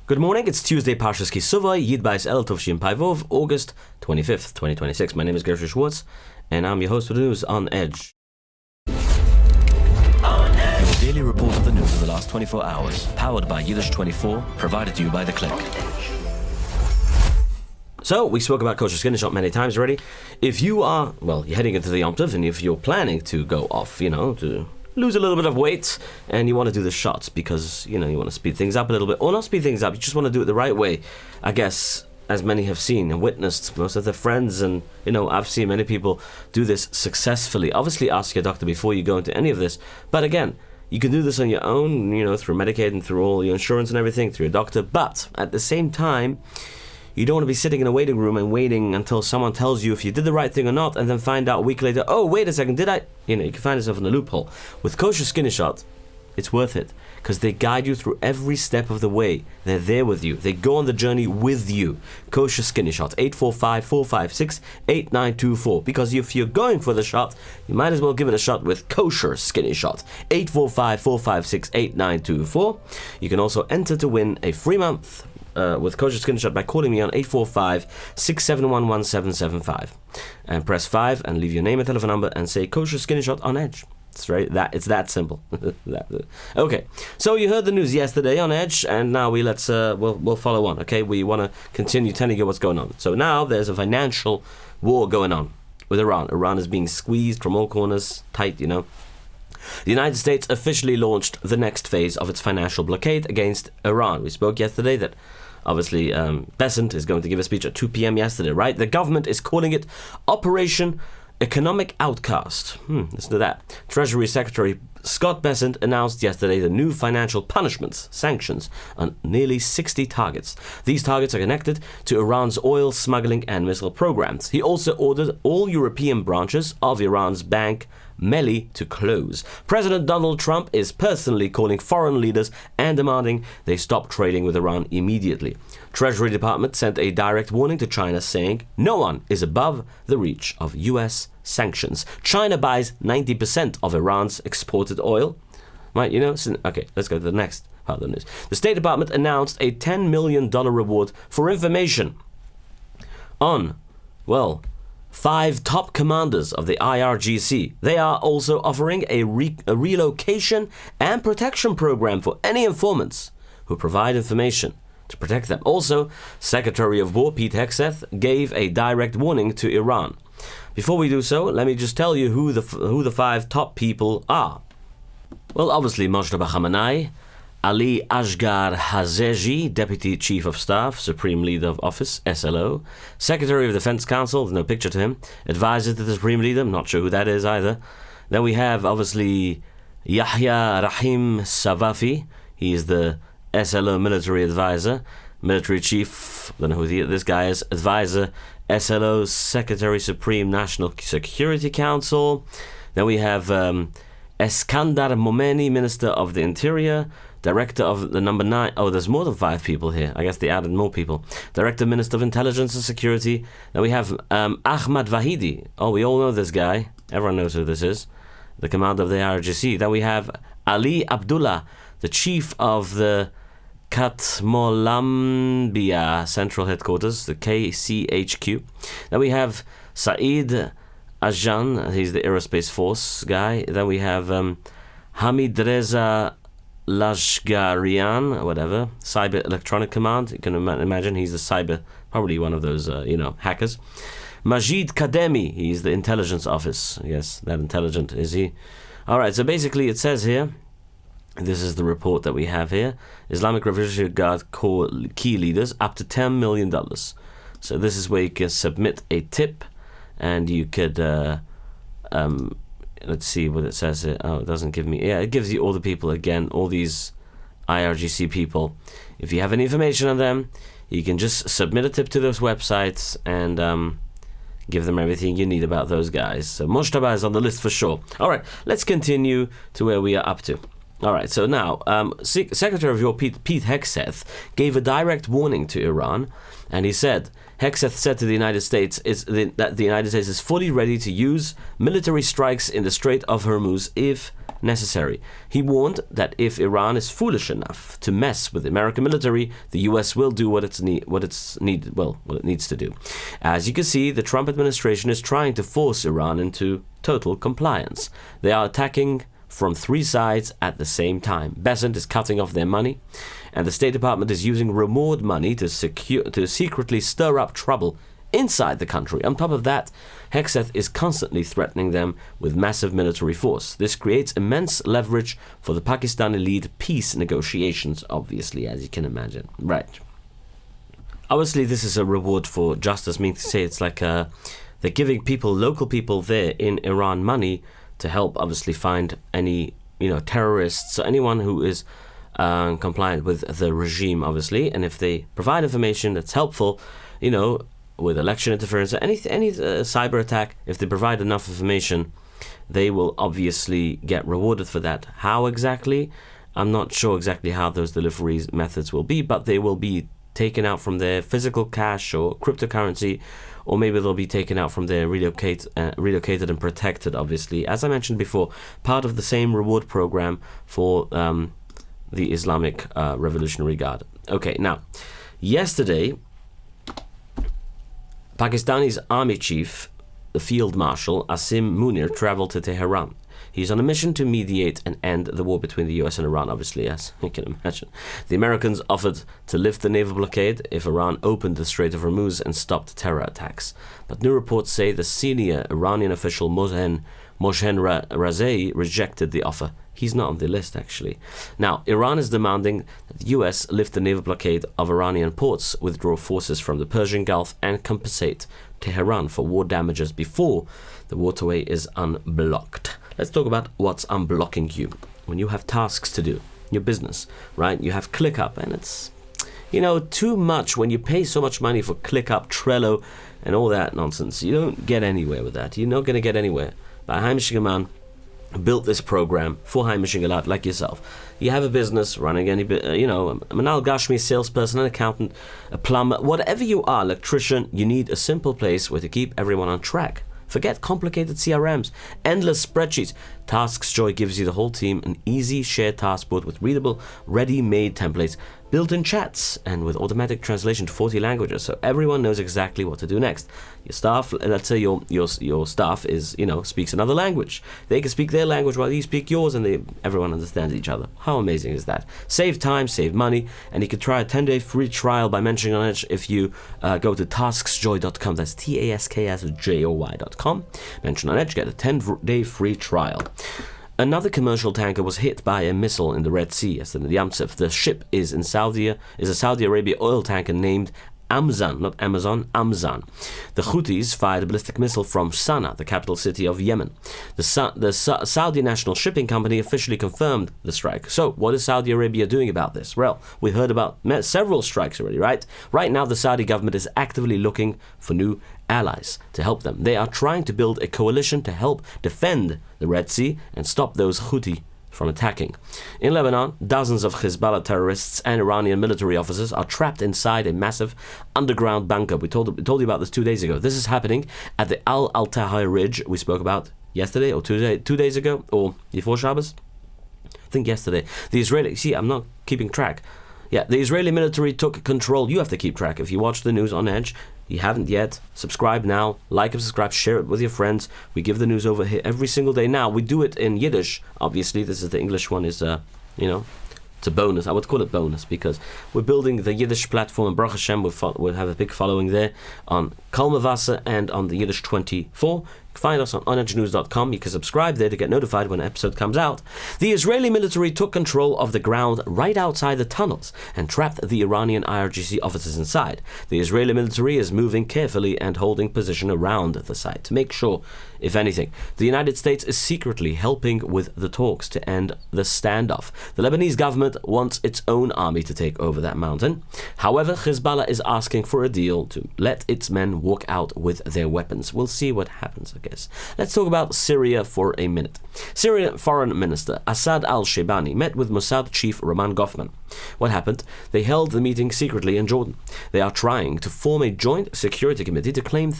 Good morning, it's Tuesday, Parshas Kisuvay, Yid Bais El Tov Shin Paivov, August 25th, 2026. My name is Gershy Schwarcz, and I'm your host for the news on Edge. Your daily report of the news of the last 24 hours, powered by Yiddish 24, provided to you by The Click. So, we spoke about Kosher Skin Shop many times already. If you are, you're heading into the Yom Tov, and if you're planning to go off, to lose a little bit of weight, and you want to do the shots because, you want to speed things up a little bit, or not speed things up, you just want to do it the right way. I guess, as many have seen and witnessed, most of their friends, and, I've seen many people do this successfully. Obviously, ask your doctor before you go into any of this, but again, you can do this on your own, through Medicaid and through all your insurance and everything, through your doctor, but at the same time, you don't want to be sitting in a waiting room and waiting until someone tells you if you did the right thing or not, and then find out a week later, oh, wait a second, did I? You can find yourself in a loophole. With Kosher Skin Shot, it's worth it, because they guide you through every step of the way. They're there with you. They go on the journey with you. Kosher Skin Shot, 845-456-8924. Because if you're going for the shot, you might as well give it a shot with Kosher Skin Shot, 845-456-8924. You can also enter to win a free month with Kosher Skin Shot by calling me on 845-671-1775. And press 5 and leave your name and telephone number and say Kosher Skin Shot on Edge. It's that simple. Okay, so you heard the news yesterday on Edge, and now we'll follow on. Okay, we want to continue telling you what's going on. So now there's a financial war going on with Iran. Iran is being squeezed from all corners, tight, The United States officially launched the next phase of its financial blockade against Iran. We spoke yesterday that obviously Besant is going to give a speech at 2 p.m. yesterday, right? The government is calling it Operation Economic Outcast. Listen to that. Treasury Secretary Scott Bessent announced yesterday the new financial punishments, sanctions, on nearly 60 targets. These targets are connected to Iran's oil smuggling and missile programs. He also ordered all European branches of Iran's bank Meli to close. President Donald Trump is personally calling foreign leaders and demanding they stop trading with Iran immediately. Treasury Department sent a direct warning to China saying no one is above the reach of U.S. sanctions. China buys 90% of Iran's exported oil. Right, okay, let's go to the next part of the news. The State Department announced a $10 million reward for information on, 5 top commanders of the IRGC. They are also offering a relocation and protection program for any informants who provide information to protect them. Also, Secretary of War Pete Hegseth gave a direct warning to Iran. Before we do so, let me just tell you who the 5 top people are. Well, obviously, Moshe Khamenei, Ali Asghar Hazeji, Deputy Chief of Staff, Supreme Leader of Office, SLO, Secretary of Defense Council, there's no picture to him, Advisor to the Supreme Leader, I'm not sure who that is either. Then we have, obviously, Yahya Rahim Savafi, he's the SLO Military Advisor, Military Chief, I don't know who this guy is, Advisor, SLO Secretary Supreme National Security Council. Then we have Eskandar Momeni, Minister of the Interior, Director of the number 9. Oh, there's more than 5 people here. I guess they added more people. Director, Minister of Intelligence and Security. Then we have Ahmad Vahidi. Oh, we all know this guy. Everyone knows who this is. The commander of the IRGC. Then we have Ali Abdullah, the Chief of the Katmolambia Central Headquarters, the KCHQ. Then we have Saeed Ajan, he's the Aerospace Force guy. Then we have Hamid Reza Lashgarian, whatever, Cyber Electronic Command. You can imagine he's probably one of those, hackers. Majid Kademi, he's the Intelligence Office. Yes, that intelligent is he. All right, so basically it says here, this is the report that we have here, Islamic Revolutionary Guard Corps key leaders, up to $10 million. So this is where you can submit a tip, and you could, let's see what it says here. Oh, it doesn't give me, it gives you all the people again, all these IRGC people. If you have any information on them, you can just submit a tip to those websites and give them everything you need about those guys. So Moshtaba is on the list for sure. All right, let's continue to where we are up to. All right, so now, Secretary of War Pete Hegseth gave a direct warning to Iran, and he said, Hegseth said to the United States that the United States is fully ready to use military strikes in the Strait of Hormuz if necessary. He warned that if Iran is foolish enough to mess with the American military, the U.S. will do what it needs to do. As you can see, the Trump administration is trying to force Iran into total compliance. They are attacking from three sides at the same time. Besant is cutting off their money, and the State Department is using reward money to secretly stir up trouble inside the country. On top of that, Hegseth is constantly threatening them with massive military force. This creates immense leverage for the Pakistani-led peace negotiations, obviously, as you can imagine. Right. Obviously, this is a reward for justice, meaning to say it's like they're giving local people there in Iran money to help, obviously, find any, terrorists, or anyone who is compliant with the regime, obviously. And if they provide information that's helpful, with election interference or any cyber attack, if they provide enough information, they will obviously get rewarded for that. How exactly? I'm not sure exactly how those delivery methods will be, but they will be taken out from their physical cash or cryptocurrency, or maybe they'll be taken out from their relocated and protected, obviously. As I mentioned before, part of the same reward program for the Islamic Revolutionary Guard. Okay, now, yesterday, Pakistani's army chief, the Field Marshal Asim Munir, traveled to Tehran. He's on a mission to mediate and end the war between the US and Iran, obviously, as you can imagine. The Americans offered to lift the naval blockade if Iran opened the Strait of Hormuz and stopped terror attacks. But new reports say the senior Iranian official Mohsen Razei rejected the offer. He's not on the list, actually. Now, Iran is demanding that the US lift the naval blockade of Iranian ports, withdraw forces from the Persian Gulf, and compensate Tehran for war damages before the waterway is unblocked. Let's talk about what's unblocking you. When you have tasks to do, your business, right? You have ClickUp, and it's, too much. When you pay so much money for ClickUp, Trello, and all that nonsense, you don't get anywhere with that. You're not going to get anywhere. But Heimischen man built this program for Heimischen lad like yourself. You have a business running any, a Manal Gashmi salesperson, an accountant, a plumber, whatever you are, electrician, you need a simple place where to keep everyone on track. Forget complicated CRMs, endless spreadsheets. Tasks Joy gives you the whole team an easy shared task board with readable, ready-made templates, built-in chats, and with automatic translation to 40 languages, so everyone knows exactly what to do next. Your staff, let's say your staff is, speaks another language. They can speak their language while you speak yours, and everyone understands each other. How amazing is that? Save time, save money, and you can try a 10-day free trial by mentioning on Edge if you go to tasksjoy.com. That's TASKSJOY.com. Mention on Edge, get a 10-day free trial. Another commercial tanker was hit by a missile in the Red Sea yesterday, the Yam Suf. The ship is a Saudi Arabia oil tanker named Amzan, not Amazon, Amzan. The Houthis fired a ballistic missile from Sana'a, the capital city of Yemen. The Saudi National Shipping Company officially confirmed the strike. So, what is Saudi Arabia doing about this? Well, we heard about several strikes already, right? Right now, the Saudi government is actively looking for new allies to help them. They are trying to build a coalition to help defend the Red Sea and stop those Houthi from attacking. In Lebanon, dozens of Hezbollah terrorists and Iranian military officers are trapped inside a massive underground bunker. We told you about this 2 days ago. This is happening at the Al-Tahir Ridge we spoke about yesterday or 2 days ago, or before Shabbos? I think yesterday. I'm not keeping track. Yeah, the Israeli military took control. You have to keep track. If you watch the news on Edge, you haven't yet, subscribe now, like and subscribe, share it with your friends. We give the news over here every single day. Now, we do it in Yiddish. Obviously, this is the English one is, it's a bonus. I would call it bonus because we're building the Yiddish platform, and Baruch Hashem, we'll have a big following there on Kol Mevaser and on the Yiddish 24. Find us on onedgenews.com. You can subscribe there to get notified when an episode comes out. The Israeli military took control of the ground right outside the tunnels and trapped the Iranian IRGC officers inside. The Israeli military is moving carefully and holding position around the site to make sure, if anything, the United States is secretly helping with the talks to end the standoff. The Lebanese government wants its own army to take over that mountain. However, Hezbollah is asking for a deal to let its men walk out with their weapons. We'll see what happens, I guess. Let's talk about Syria for a minute. Syrian Foreign Minister Assad al-Shaybani met with Mossad chief Roman Goffman. What happened? They held the meeting secretly in Jordan. They are trying to form a joint security committee to calm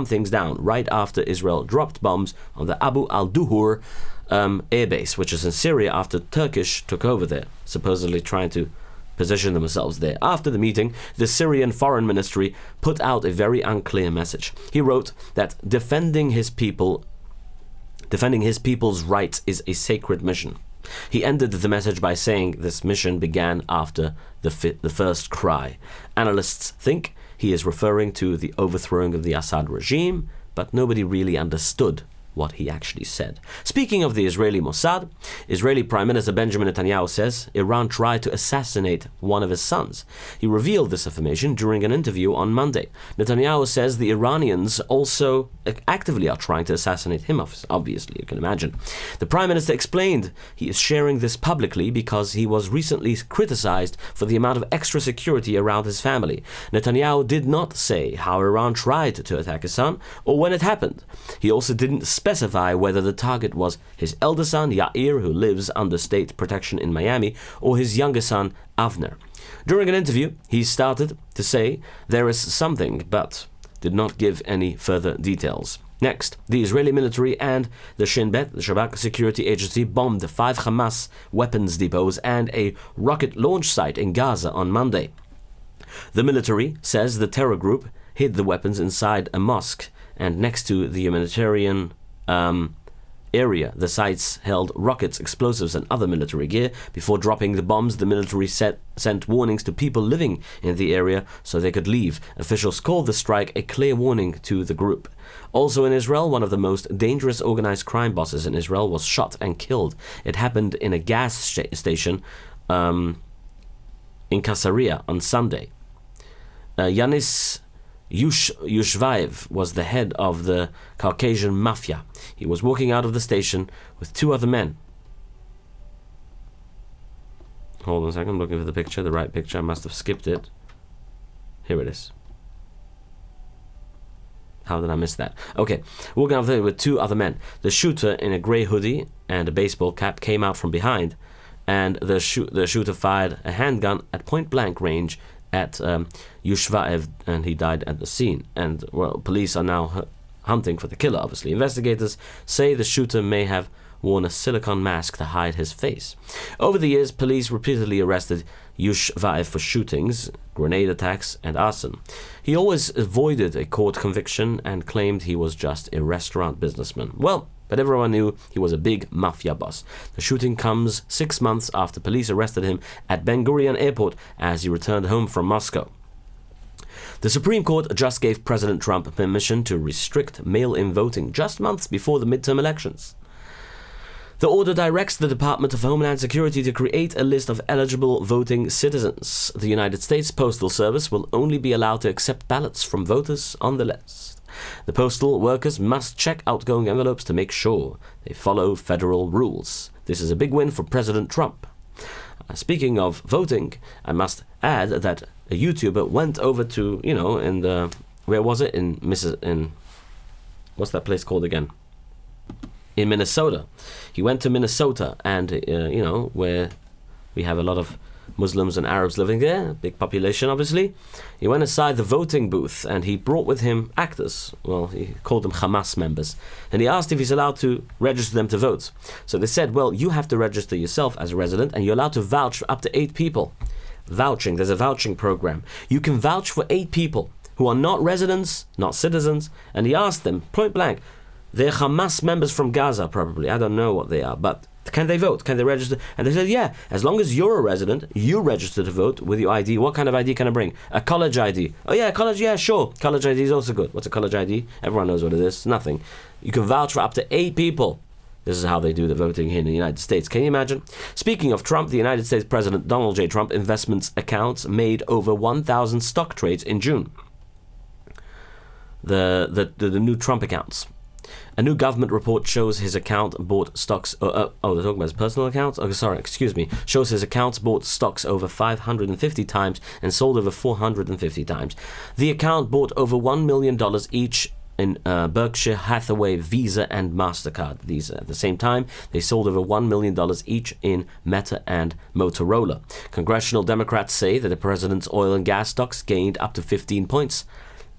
things down right after Israel dropped bombs on the Abu al-Duhur air base, which is in Syria after Turkish took over there, supposedly trying to position themselves there. After the meeting, the Syrian Foreign Ministry put out a very unclear message. He wrote that defending his people's rights is a sacred mission. He ended the message by saying this mission began after the first cry. Analysts think he is referring to the overthrowing of the Assad regime, but nobody really understood what he actually said. Speaking of the Israeli Mossad, Israeli Prime Minister Benjamin Netanyahu says Iran tried to assassinate one of his sons. He revealed this information during an interview on Monday. Netanyahu says the Iranians also actively are trying to assassinate him, obviously, you can imagine. The Prime Minister explained he is sharing this publicly because he was recently criticized for the amount of extra security around his family. Netanyahu did not say how Iran tried to attack his son or when it happened. He also didn't specify whether the target was his elder son, Yair, who lives under state protection in Miami, or his younger son, Avner. During an interview, he started to say there is something, but did not give any further details. Next, the Israeli military and the Shin Bet, the Shabak security agency, bombed 5 Hamas weapons depots and a rocket launch site in Gaza on Monday. The military says the terror group hid the weapons inside a mosque and next to the humanitarian area. The sites held rockets, explosives, and other military gear. Before dropping the bombs, the military sent warnings to people living in the area so they could leave. Officials called the strike a clear warning to the group. Also in Israel, one of the most dangerous organized crime bosses in Israel was shot and killed. It happened in a gas station in Caesarea on Sunday. Yanis Yushvaev was the head of the Caucasian mafia. He was walking out of the station with 2 other men. Hold on a second, I'm looking for the picture, the right picture. I must have skipped it. Here it is. How did I miss that? Okay, walking out there with 2 other men. The shooter in a grey hoodie and a baseball cap came out from behind, and the shooter fired a handgun at point-blank range at Yushvaev, and he died at the scene. And, well, police are now hunting for the killer, obviously. Investigators say the shooter may have worn a silicone mask to hide his face. Over the years, police repeatedly arrested Yushvaev for shootings, grenade attacks, and arson. He always avoided a court conviction and claimed he was just a restaurant businessman. Well, but everyone knew he was a big mafia boss. The shooting comes 6 months after police arrested him at Ben Gurion Airport as he returned home from Moscow. The Supreme Court just gave President Trump permission to restrict mail-in voting just months before the midterm elections. The order directs the Department of Homeland Security to create a list of eligible voting citizens. The United States Postal Service will only be allowed to accept ballots from voters on the list. The postal workers must check outgoing envelopes to make sure they follow federal rules. This is a big win for President Trump. Speaking of voting, I must add that a YouTuber went over to, in the, where was it? In what's that place called again? In Minnesota. He went to Minnesota and, where we have a lot of Muslims and Arabs living there, big population obviously. He went inside the voting booth and he brought with him actors. Well, he called them Hamas members. And he asked if he's allowed to register them to vote. So they said, well, you have to register yourself as a resident and you're allowed to vouch for up to 8 people. Vouching, there's a vouching program. You can vouch for 8 people who are not residents, not citizens. And he asked them, point blank, they're Hamas members from Gaza probably. I don't know what they are, but can they vote? Can they register? And they said, yeah, as long as you're a resident, you register to vote with your ID. What kind of ID can I bring? A college ID. Oh yeah, college, yeah, sure. College ID is also good. What's a college ID? Everyone knows what it is. Nothing. You can vouch for up to 8 people. This is how they do the voting here in the United States. Can you imagine? Speaking of Trump, the United States President Donald J. Trump investments accounts made over 1,000 stock trades in June. The new Trump accounts. A new government report shows his account bought stocks... they're talking about his personal accounts? Shows his accounts bought stocks over 550 times and sold over 450 times. The account bought over $1 million each in Berkshire Hathaway, Visa, and MasterCard. These at the same time, they sold over $1 million each in Meta and Motorola. Congressional Democrats say that the president's oil and gas stocks gained up to 15 points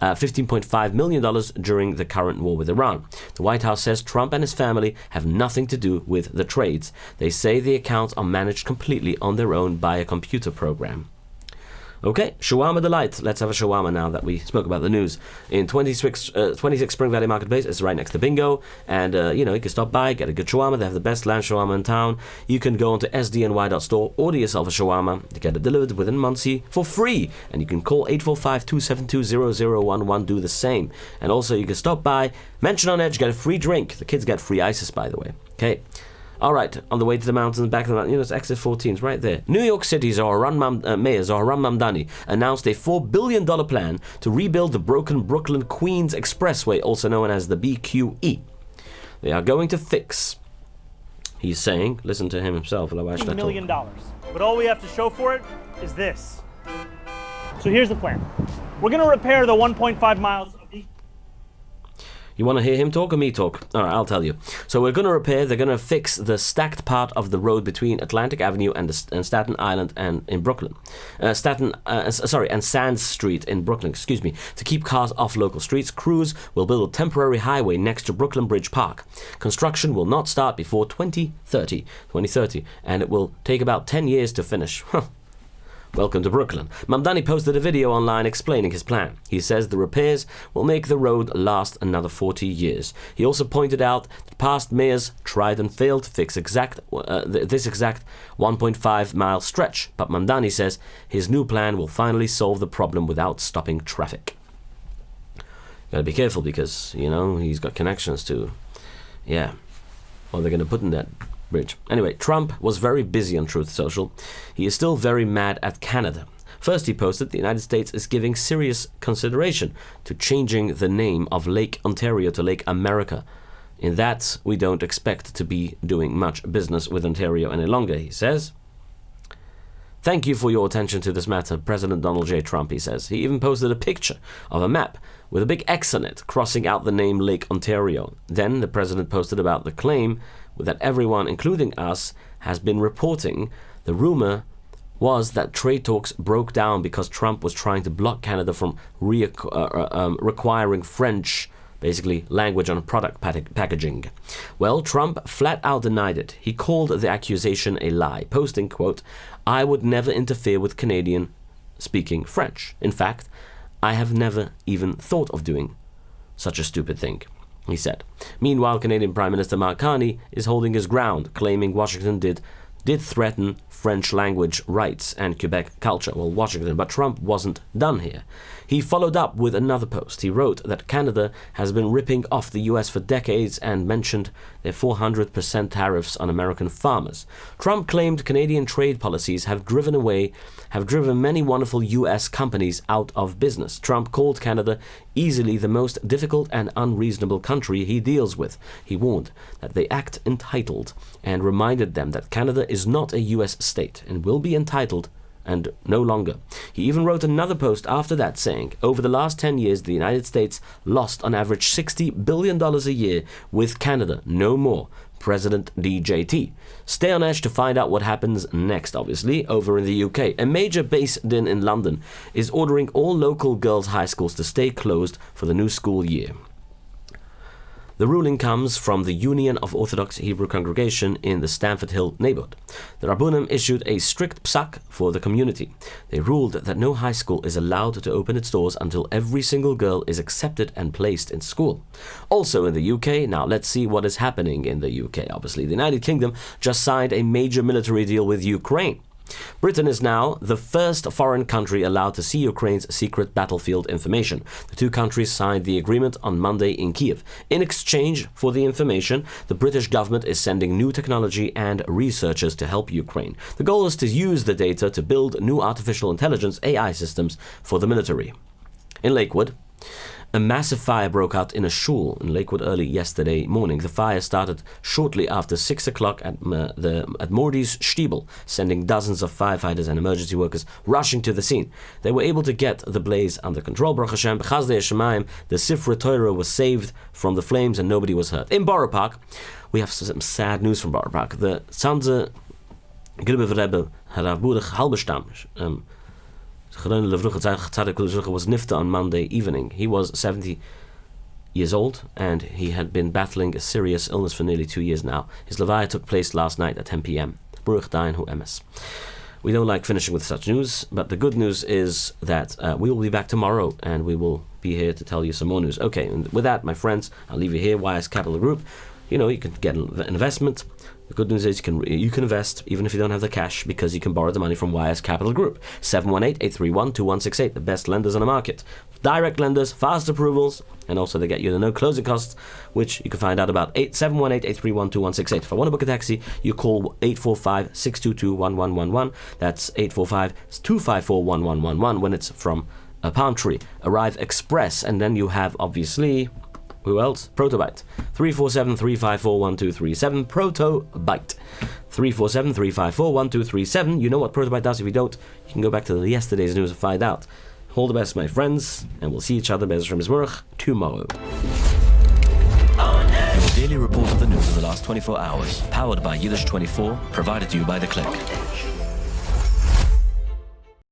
$15.5 million during the current war with Iran. The White House says Trump and his family have nothing to do with the trades. They say the accounts are managed completely on their own by a computer program. Okay, Shawarma Delight. Let's have a shawarma now that we spoke about the news. In 26 Spring Valley Marketplace, it's right next to Bingo. And, you can stop by, get a good shawarma. They have the best lamb shawarma in town. You can go onto sdny.store, order yourself a shawarma to get it delivered within Muncie for free. And you can call 845-272-0011, do the same. And also, you can stop by, mention on Edge, get a free drink. The kids get free ISIS, by the way. Okay. All right, on the way to the mountains, back to the mountains, it's exit 14, it's right there. New York City's Mayor Zohran Mamdani announced a $4 billion plan to rebuild the broken Brooklyn-Queens Expressway, also known as the BQE. They are going to fix, he's saying, listen to him himself. $1 million. But all we have to show for it is this. So here's the plan. We're going to repair the 1.5 miles of the... You want to hear him talk or me talk? All right, I'll tell you. So they're going to fix the stacked part of the road between Atlantic Avenue and Staten Island and in Brooklyn. And Sands Street in Brooklyn, to keep cars off local streets. Crews will build a temporary highway next to Brooklyn Bridge Park. Construction will not start before 2030, and it will take about 10 years to finish. Welcome to Brooklyn. Mamdani posted a video online explaining his plan. He says the repairs will make the road last another 40 years. He also pointed out that past mayors tried and failed to fix this exact 1.5 mile stretch, but Mamdani says his new plan will finally solve the problem without stopping traffic. Gotta be careful because, he's got connections to, what they're gonna put in that bridge. Anyway, Trump was very busy on Truth Social. He is still very mad at Canada. First, he posted the United States is giving serious consideration to changing the name of Lake Ontario to Lake America. In that, we don't expect to be doing much business with Ontario any longer, he says. Thank you for your attention to this matter, President Donald J. Trump, he says. He even posted a picture of a map with a big X on it, crossing out the name Lake Ontario. Then the president posted about the claim that everyone, including us, has been reporting. The rumor was that trade talks broke down because Trump was trying to block Canada from requiring French, basically language on product packaging. Well, Trump flat out denied it. He called the accusation a lie, posting, quote, "I would never interfere with Canadian speaking French. In fact, I have never even thought of doing such a stupid thing," he said. Meanwhile, Canadian Prime Minister Mark Carney is holding his ground, claiming Washington did threaten French language rights and Quebec culture. Well, Washington, but Trump wasn't done here. He followed up with another post. He wrote that Canada has been ripping off the US for decades and mentioned their 400% tariffs on American farmers. Trump claimed Canadian trade policies have driven many wonderful US companies out of business. Trump called Canada easily the most difficult and unreasonable country he deals with. He warned that they act entitled and reminded them that Canada is not a US state and will be entitled and no longer. He even wrote another post after that saying, over the last 10 years, the United States lost on average $60 billion a year with Canada, no more. President DJT. Stay on Edge to find out what happens next, obviously, over in the UK. A major base din in London is ordering all local girls' high schools to stay closed for the new school year. The ruling comes from the Union of Orthodox Hebrew Congregation in the Stamford Hill neighborhood. The Rabbunim issued a strict psak for the community. They ruled that no high school is allowed to open its doors until every single girl is accepted and placed in school. Also in the UK, now let's see what is happening in the UK. Obviously, the United Kingdom just signed a major military deal with Ukraine. Britain is now the first foreign country allowed to see Ukraine's secret battlefield information. The two countries signed the agreement on Monday in Kiev. In exchange for the information, the British government is sending new technology and researchers to help Ukraine. The goal is to use the data to build new artificial intelligence AI systems for the military. In Lakewood, a massive fire broke out in a shul in Lakewood early yesterday morning. The fire started shortly after 6 o'clock at Mordy's Stiebel, sending dozens of firefighters and emergency workers rushing to the scene. They were able to get the blaze under control. Baruch Hashem, Maim, the Sifra Torah was saved from the flames and nobody was hurt. In Borough Park, we have some sad news from Borough Park. The Sanze Gribbe Rebbe Harav Halbestam, was nifta on Monday evening. He was 70 years old, and he had been battling a serious illness for nearly 2 years now. His levaya took place last night at 10 p.m. Baruch dayan hu emes. We don't like finishing with such news, but the good news is that we will be back tomorrow, and we will be here to tell you some more news. Okay, and with that, my friends, I'll leave you here. YS Capital Group. You know, you can get an investment. The good news is you can invest even if you don't have the cash, because you can borrow the money from YS Capital Group. 718-831-2168, the best lenders on the market. Direct lenders, fast approvals, and also they get you the no closing costs, which you can find out about 718-831-2168. If I want to book a taxi, you call 845-622-1111. That's 845-254-1111 when it's from a palm tree. Arrive express, and then you have, obviously... Who else? Protobite. 347-354-1237. Protobite. 347-354-1237. You know what Protobite does. If you don't, you can go back to yesterday's news and find out. All the best, my friends, and we'll see each other, Be'ez Hashem Yisborach, tomorrow. Your daily report of the news of the last 24 hours, powered by Yiddish 24, provided to you by The Click.